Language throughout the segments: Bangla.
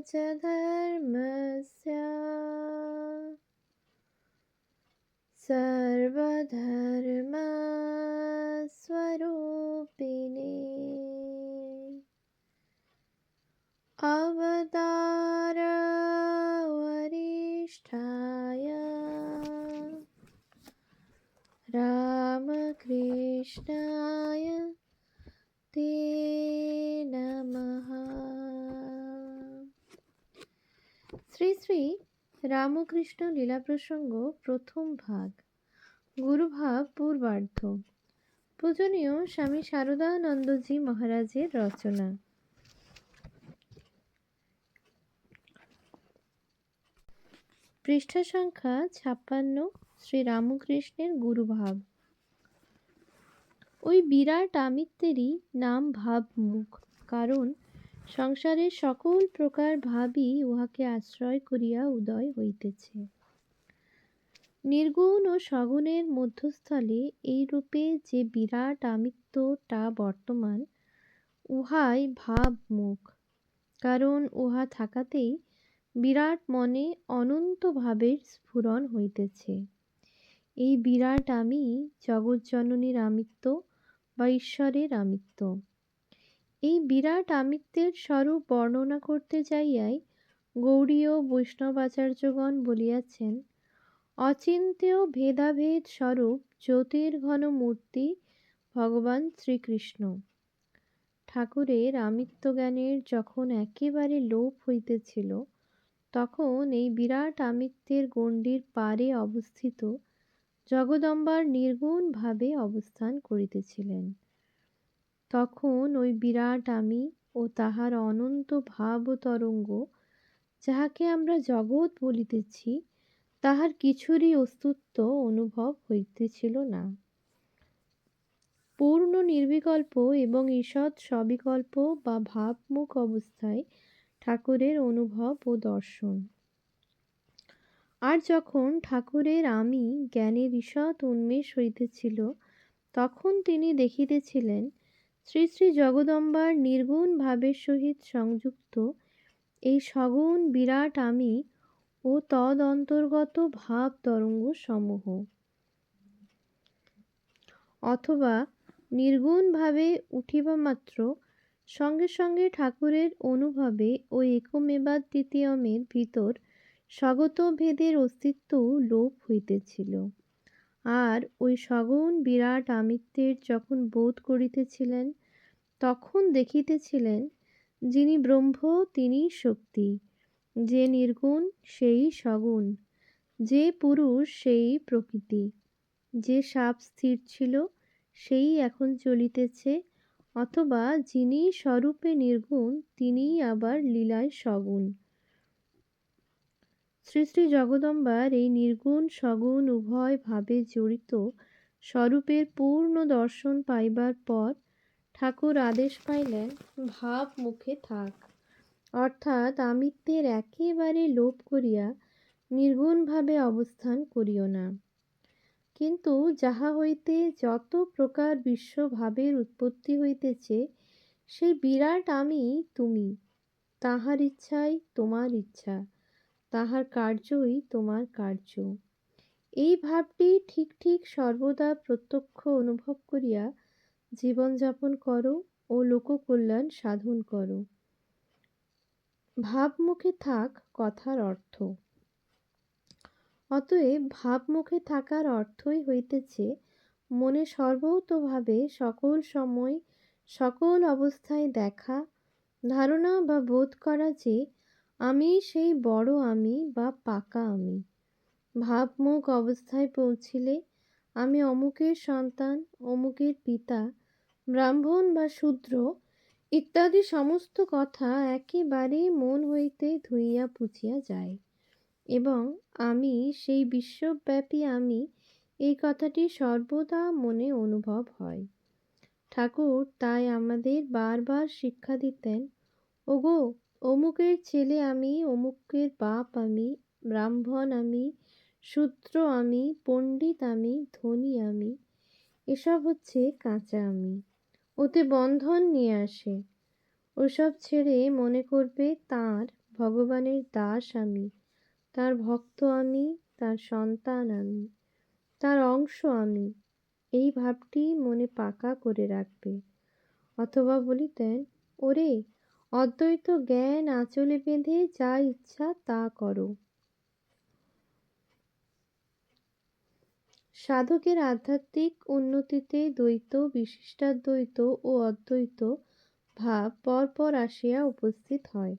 च धर्मस्य सर्वधर्मस्वरूपिणे अवतार वरिष्ठाय रामकृष्णाय ते नमः। শ্রী শ্রী রামকৃষ্ণ লীলা প্রসঙ্গ প্রথম ভাগ, গুরুভাব পূর্বার্ধ। পূজনীয় স্বামী শারদানন্দজি মহারাজের রচনা। পৃষ্ঠা সংখ্যা 56। শ্রী রামকৃষ্ণের গুরুভাব। ওই বিরাট আমিত্বেরই নাম ভাবমুখ, কারণ সংসারের সকল প্রকার ভাবই উহাকে আশ্রয় করিয়া উদয় হইতেছে। নির্গুণ ও সগুণের মধ্যস্থলে এইরূপে যে বিরাট আমিত্বটা বর্তমান, উহাই ভাবমুখ, কারণ উহা থাকাতেই বিরাট মনে অনন্ত ভাবের স্ফুরণ হইতেছে। এই বিরাট আমি জগজ্জননীর আমিত্ব বা ঈশ্বরের আমিত্ব। এই বিরাট আমিত্বের স্বরূপ বর্ণনা করতে যাইয়াই গৌড়ীয় বৈষ্ণবাচার্যগণ বলিয়াছেন, অচিন্ত্য ভেদাভেদ স্বরূপ জ্যোতির্ঘন মূর্তি ভগবান শ্রীকৃষ্ণ। ঠাকুরের আমিত্বজ্ঞানের যখন একেবারে লোপ হইতেছিল, তখন এই বিরাট আমিত্বের গণ্ডির পারে অবস্থিত জগদম্বার নির্গুণ ভাবে অবস্থান করিতেছিলেন। তখন ওই বিরাট আমি ও তাহার অনন্ত ভাব ও তরঙ্গ, যাহাকে আমরা জগৎ বলিতেছি, তাহার কিছুরই অস্তিত্ব অনুভব হইতেছিল না। পূর্ণ নির্বিকল্প এবং ঈষৎ সবিকল্প বা ভাবমুখ অবস্থায় ঠাকুরের অনুভব ও দর্শন। আর যখন ঠাকুরের আমি জ্ঞানের ঈষৎ উন্মেষ হইতেছিল, তখন তিনি দেখিতেছিলেন শ্রী শ্রী জগদম্বার নির্গুণ ভাবের সহিত সংযুক্ত এই সগুণ বিরাট আমি ও তদ অন্তর্গত ভাব তরঙ্গ সমূহ, অথবা নির্গুণ ভাবে উঠিবা মাত্র সঙ্গে সঙ্গে ঠাকুরের অনুভবে ও একমেবাদ্বিতীয়মের ভিতর স্বগত ভেদের অস্তিত্ব লোপ হইতেছিল। আর ওই সগুণ বিরাট আমিত্বের যখন বোধ করিতেছিলেন, তখন দেখিতেছিলেন যিনি ব্রহ্ম তিনিই শক্তি, যে নির্গুণ সেই সগুণ, যে পুরুষ সেই প্রকৃতি, যে সাপ স্থির ছিল সেই এখন চলিতেছে, অথবা যিনি স্বরূপে নির্গুণ তিনিই আবার লীলায় সগুণ। শ্রী শ্রী জগদম্বার এই নির্গুণ সগুণ উভয় ভাবে জড়িত স্বরূপের পূর্ণ দর্শন পাইবার পর ঠাকুর আদেশ পাইলেন, ভাব মুখে থাক, অর্থাৎ আমিত্বের একেবারে লোপ করিয়া নির্গুণভাবে অবস্থান করিও না। কিন্তু যাহা হইতে যত প্রকার বিশ্বভাবের উৎপত্তি হইতেছে, সেই বিরাট আমি তুমি, তাহার ইচ্ছাই তোমার ইচ্ছা, তাহার কার্যই তোমার কার্য। এই ভাবটি ঠিক ঠিক সর্বদা প্রত্যক্ষ অনুভব করিয়া জীবনযাপন করো ও লোককল্যাণ সাধন করো। ভাবমুখে থাক কথার অর্থ। অতএব ভাবমুখে থাকার অর্থই হইতেছে মনে সর্বতোভাবে সকল সময় সকল অবস্থায় দেখা, ধারণা বা বোধ করা যে আমি সেই বড় আমি বা পাকা আমি। ভাবমুখ অবস্থায় পৌঁছিলে আমি অমুকের সন্তান, অমুকের পিতা, ব্রাহ্মণ বা শূদ্র ইত্যাদি সমস্ত কথা একেবারে মন হইতে ধুইয়া পুছিয়া যায়, এবং আমি সেই বিশ্বব্যাপী আমি, এই কথাটি সর্বদা মনে অনুভব হয়। ঠাকুর তাই আমাদের বারবার শিক্ষা দিতেন, ওগো অমুকের ছেলে আমি, অমুকের বাপ আমি, ব্রাহ্মণ আমি, শূদ্র আমি, পণ্ডিত আমি, ধনী আমি, এসব হচ্ছে কাঁচা আমি, ওতে বন্ধন নিয়ে আসে। ওসব ছেড়ে মনে করবে তাঁর ভগবানের দাস আমি, তার ভক্ত আমি, তার সন্তান আমি, তার অংশ আমি, এই ভাবটি মনে পাকা করে রাখবে। অথবা বলিতেন, ওরে, অদ্বৈত জ্ঞান আঁচলে বেঁধে যা ইচ্ছা তা করো। সাধকের আধ্যাত্মিক উন্নতিতে দ্বৈত, বিশিষ্টাদ্বৈত ও অদ্বৈত ভাব পরপর আসিয়া উপস্থিত হয়।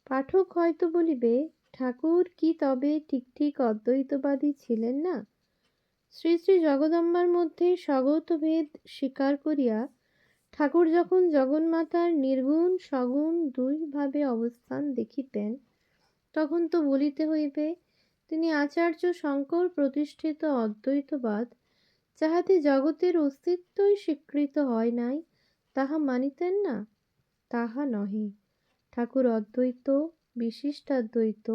পাঠক হয়তো বলিবে, ঠাকুর কি তবে ঠিক ঠিক অদ্বৈতবাদী ছিলেন না? শ্রী শ্রী জগদম্বার মধ্যে স্বগত ভেদ স্বীকার করিয়া ঠাকুর যখন জগন্মাতার নির্গুণ সগুণ দুই ভাবে অবস্থান দেখিতেন, তখন তো বলিতে হইবে তিনি আচার্য শঙ্কর প্রতিষ্ঠিত অদ্বৈতবাদ, যাহাতে জগতের অস্তিত্বই স্বীকৃত হয় নাই, তাহা মানিতেন না। তাহা নহে, ঠাকুর অদ্বৈত, বিশিষ্টাদ্বৈত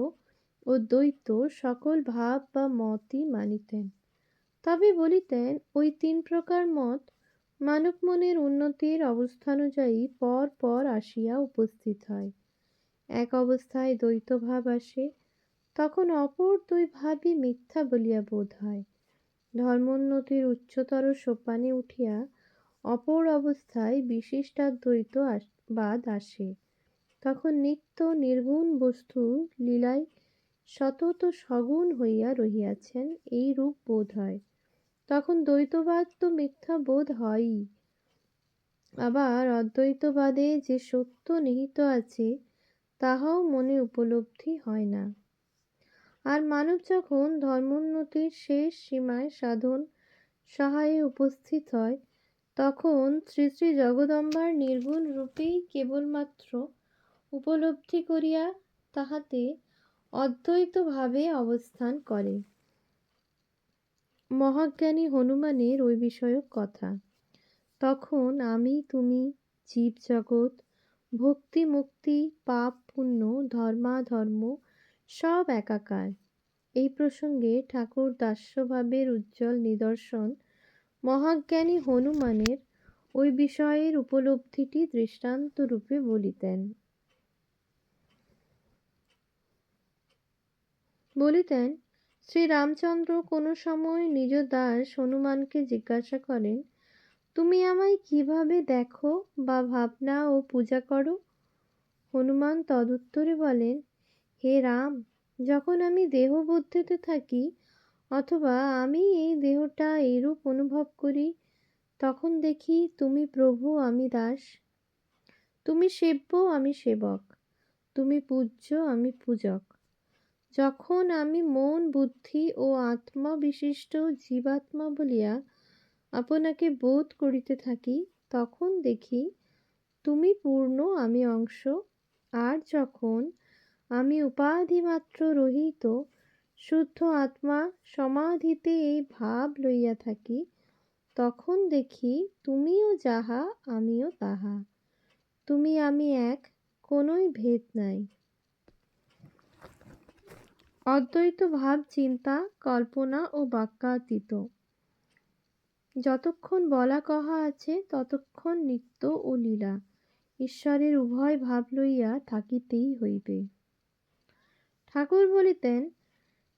ও দ্বৈত সকল ভাব বা মতই মানিতেন। তবে বলিতেন, ওই তিন প্রকার মত মানব মনের উন্নতির অবস্থানুযায়ী পর পর আসিয়া উপস্থিত হয়। এক অবস্থায় দ্বৈত ভাব আসে, তখন অপর দুই ভাবই মিথ্যা বলিয়া বোধ হয়। ধর্মোন্নতির উচ্চতর সোপানে উঠিয়া অপর অবস্থায় বিশিষ্টাদ্বৈত বাদ আসে, তখন নিত্য নির্গুণ বস্তু লীলায় সতত সগুণ হইয়া রহিয়াছেন এই রূপ বোধ হয়। তখন দ্বৈতবাদ তো মিথ্যা বোধ হয়ই। আবার অদ্বৈতবাদে যে সত্য নিহিত আছে তাহাও মনে উপলব্ধি হয় না। আর মানব যখন ধর্মোন্নতির শেষ সীমায় সাধন সহায়ে উপস্থিত হয়, তখন শ্রী শ্রী জগদম্বার নির্গুণ রূপেই কেবলমাত্র উপলব্ধি করিয়া তাহাতে অদ্বৈত ভাবে অবস্থান করে। মহাজ্ঞানী হনুমানের ওই বিষয়ক কথা। তখন আমি তুমি, জীব জগৎ, ভক্তি মুক্তি, পাপ পুণ্য, ধর্মাধর্ম সব একাকার। এই প্রসঙ্গে ঠাকুর দাস্যভাবের উজ্জ্বল নিদর্শন মহাজ্ঞানী হনুমানের ওই বিষয়ের উপলব্ধিটি দৃষ্টান্ত রূপে বলিতেন, শ্রীরামচন্দ্র কোনো সময় নিজ দাস হনুমানকে জিজ্ঞাসা করেন, তুমি আমায় কিভাবে দেখো বা ভাবনা ও পূজা করো? হনুমান তদুত্তরে বলেন, হে রাম, যখন আমি দেহ বুদ্ধিতে থাকি অথবা আমি এই দেহটা এইরূপ অনুভব করি, তখন দেখি তুমি প্রভু, আমি দাস। তুমি সেব্য, আমি সেবক। তুমি পূজ্য, আমি পূজক। যখন আমি মন, বুদ্ধি ও আত্মা বিশিষ্ট জীবাত্মা বলিয়া আপনাকে বোধ করিতে থাকি, তখন দেখি তুমি পূর্ণ, আমি অংশ। আর যখন আমি উপাধিমাত্র রহিত শুদ্ধ আত্মা সমাধিতে এই ভাব লইয়া থাকি, তখন দেখি তুমিও যাহা, আমিও তাহা। তুমি আমি এক, কোনোই ভেদ নাই। অদ্বৈত ভাব চিন্তা, কল্পনা ও বাক্যাতীত। যতক্ষণ বলা কহা আছে ততক্ষণ নিত্য ও লীলা, ঈশ্বরের উভয় ভাব লইয়া থাকিতেই হইবে। ঠাকুর বলিতেন,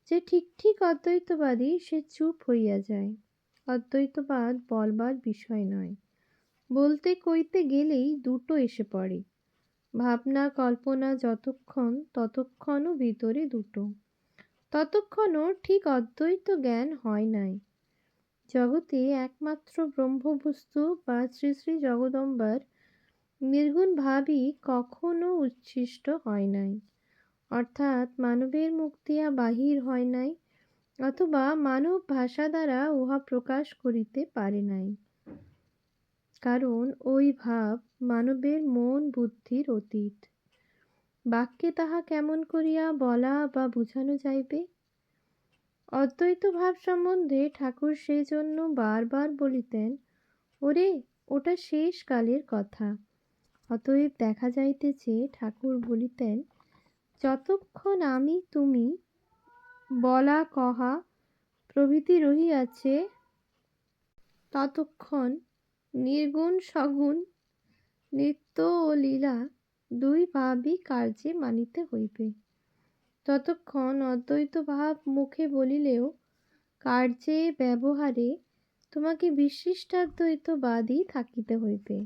যে ঠিক ঠিক অদ্বৈতবাদী সে চুপ হইয়া যায়। অদ্বৈতবাদ বলবার বিষয় নয়, বলতে কইতে গেলেই দুটো এসে পড়ে। ভাবনা কল্পনা যতক্ষণ, ততক্ষণও ভিতরে দুটো, ততক্ষণও ঠিক অদ্বৈত জ্ঞান হয় নাই। জগতে একমাত্র ব্রহ্মবস্তু বা শ্রী শ্রী জগদম্বার নির্গুণ ভাবই কখনো উচ্ছিষ্ট হয় নাই, অর্থাৎ মানবের মুখ দিয়া বাহির হয় নাই, অথবা মানব ভাষা দ্বারা উহা প্রকাশ করিতে পারে নাই। কারণ ওই ভাব মানবের মন বুদ্ধির অতীত। বাক্যে তাহা কেমন করিয়া বলা বা বুঝানো যাইবে? অদ্বৈত ভাব সম্বন্ধে ঠাকুর সেই জন্য বারবার বলিতেন, ওরে, ওটা শেষ কালের কথা। অতএব দেখা যাইতেছে ঠাকুর বলিতেন, যতক্ষণ আমি তুমি বলা কহা প্রভৃতি রহিয়াছে, ততক্ষণ নির্গুণ সগুণ নিত্য ও লীলা দুই ভাবই কার্যে মানিতে হইবে। ততক্ষণ অদ্বৈত ভাব মুখে বলিলেও কার্যে ব্যবহারে তোমাকে বিশিষ্টাদ্বৈতবাদী থাকিতে হইবে।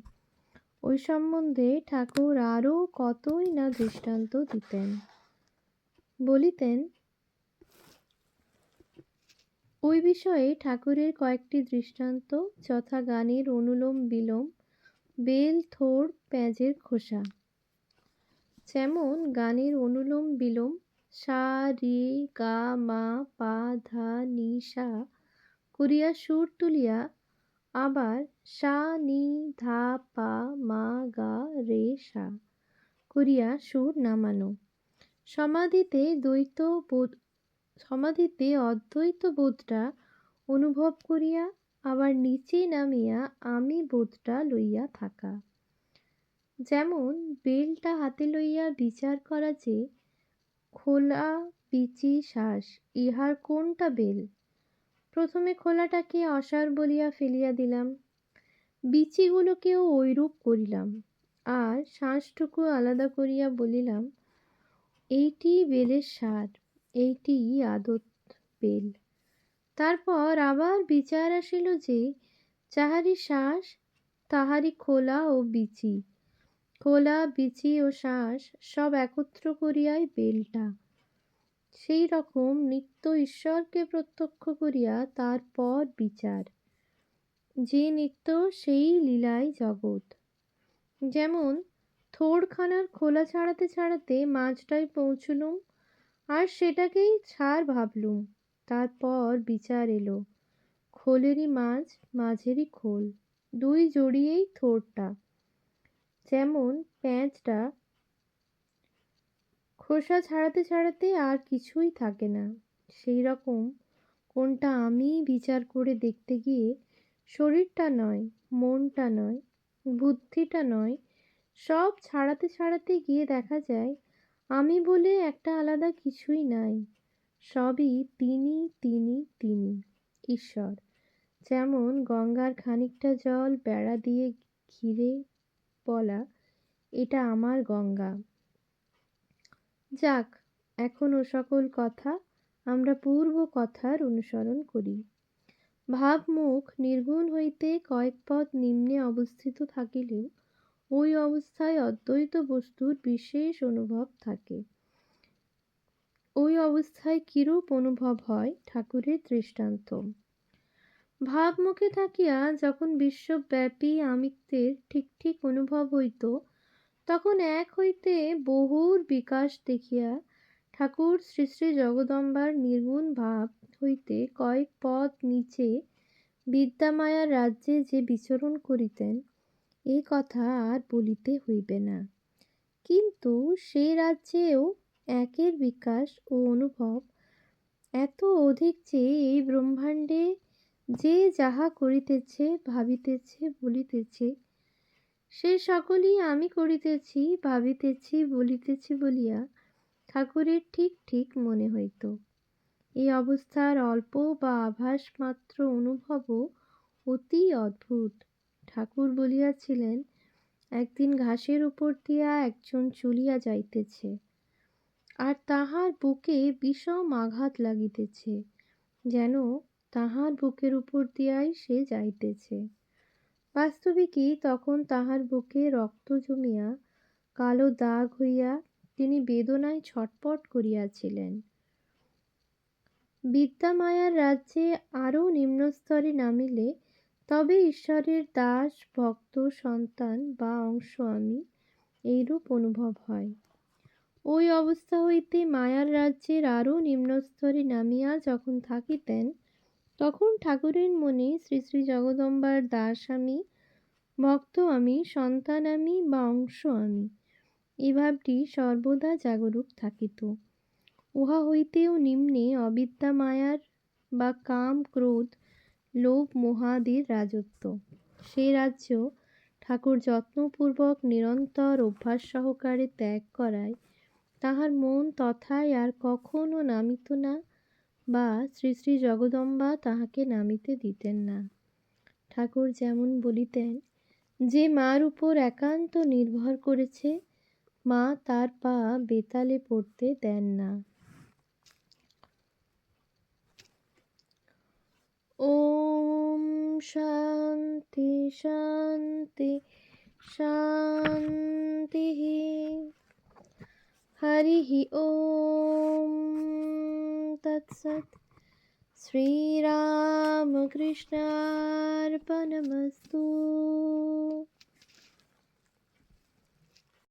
ওই সম্বন্ধে ঠাকুর আরও কতই না দৃষ্টান্ত দিতেন। বলিতেন, ওই বিষয়ে ঠাকুরের কয়েকটি দৃষ্টান্ত, যথা গানের অনুলোম বিলোম, বেল, থোড়, পেঁয়াজের খোসা। যেমন গানের অনুলোম বিলোম, সা রে গা মা পা ধা নি সা করিয়া সুর তুলিয়া আবার সা নি ধা পা মা গা রে সা করিয়া সুর নামানো। সমাধিতে অদ্বৈত বোধটা অনুভব করিয়া আবার নিচে নামিয়া আমি বোধটা লইয়া থাকা। যেমন বেলটা হাতে লইয়া বিচার করা যে খোলা বিচি শ্বাস, ইহার কোনটা বেল? প্রথমে খোলাটাকে অসার বলিয়া ফেলিয়া দিলাম, বিচিগুলোকেও ঐরূপ করিলাম, আর শ্বাসটুকু আলাদা করিয়া বলিলাম, এইটি বেলের সার, এইটি আদত বেল। তারপর আবার বিচার আসিল যে যাহারি শ্বাস তাহারি খোলা ও বিচি, খোলা বিচি ও শ্বাস সব একত্র করিয়াই বেলটা। সেই রকম নিত্য ঈশ্বরকে প্রত্যক্ষ করিয়া তারপর বিচার, যে নিত্য সেই লীলায় জগৎ। যেমন থোড়খানার খোলা ছাড়াতে ছাড়াতে মাঝটায় পৌঁছলুম, আর সেটাকেই ছাড় ভাবলুম। তারপর বিচার এলো, খোলেরই মাঝ, মাঝেরই খোল, দুই জড়িয়েই থোড়টা। যেমন পেঁয়াজটা খোসা ছাড়াতে ছাড়াতে আর কিছুই থাকে না, সেই রকম কোনটা আমি বিচার করে দেখতে গিয়ে শরীরটা নয়, মনটা নয়, বুদ্ধিটা নয়, সব ছাড়াতে ছাড়াতে গিয়ে দেখা যায় আমি বলে একটা আলাদা কিছুই নাই, সবই তিনি তিনি তিনি ঈশ্বর। যেমন গঙ্গার খানিকটা জল বেড়া দিয়ে ঘিরে বলা, এটা আমার গঙ্গা। যাক, এখন ও সকল কথা আমরা পূর্ব কথার অনুসরণ করি। ভাবমুখ নির্গুণ হইতে কয়েক পদ নিম্নে অবস্থিত থাকিলেও ওই অবস্থায় অদ্বৈত বস্তুর বিশেষ অনুভব থাকে। ওই অবস্থায় কিরূপ অনুভব হয় ঠাকুরের দৃষ্টান্ত। ভাবমুখে থাকিয়া যখন বিশ্বব্যাপী আমিত্বের ঠিক ঠিক অনুভব হইত, তখন এক হইতে বহুর বিকাশ দেখিয়া ঠাকুর শ্রী শ্রী জগদম্বার নির্গুণ ভাব হইতে কয়েক পদ নিচে বিদ্যামায়ার রাজ্যে যে বিচরণ করিতেন, এ কথা আর বলিতে হইবে না। কিন্তু সে রাজ্যেও একের বিকাশ ও অনুভব এত অধিক যে এই ব্রহ্মাণ্ডে যে যাহা করিতেছে, ভাবিতেছে, বলিতেছে, সে সকলই আমি করিতেছি, ভাবিতেছি, বলিতেছি বলিয়া ঠাকুরের ঠিক ঠিক মনে হইত। এই অবস্থার অল্প বা আভাস মাত্র অনুভবও অতি অদ্ভুত। ঠাকুর বলিয়াছিলেন, একদিন ঘাসের উপর দিয়া একজন চলিয়া যাইতেছে, আর তাহার বুকে বিষম আঘাত লাগিতেছে, যেন তাহার বুকের উপর দিয়াই সে যাইতেছে। বাস্তবিকই তখন তাহার বুকে রক্ত জমিয়া কালো দাগ হইয়া তিনি বেদনায় ছটপট করিয়াছিলেন। বিদ্যামায়ার রাজ্যে আরও নিম্নস্তরে নামিলে তবে ঈশ্বরের দাস, ভক্ত, সন্তান বা অংশ আমি, এইরূপ অনুভব হয়। ওই অবস্থা হইতে মায়ার রাজ্যের আরও নিম্নস্তরে নামিয়া যখন থাকিতেন, তখন ঠাকুরের মনে শ্রী শ্রী জগদম্বার দাস আমি, ভক্ত আমি, সন্তান আমি বা অংশ আমি, এই ভাবটি সর্বদা জাগরূক থাকিত। উহা হইতেও নিম্নে অবিদ্যা মায়ার বা কাম, ক্রোধ, লোভ, মোহাদির রাজত্ব। সেই রাজ্য ঠাকুর যত্নপূর্বক নিরন্তর অভ্যাস সহকারে ত্যাগ করায় তাহার মন তথায় আর কখনো নামিত না, বা শ্রী শ্রী জগদম্বা তাহাকে নামিতে দিতেন না। ঠাকুর যেমন বলিতেন, যে মার উপর একান্ত নির্ভর করেছে, মা তার পা বেতালে পড়তে দেন না। ওম শান্তি শান্তি শান্তিঃ। হরিঃ ওম তৎসৎ। শ্রীরামকৃষ্ণার্পণমস্তু।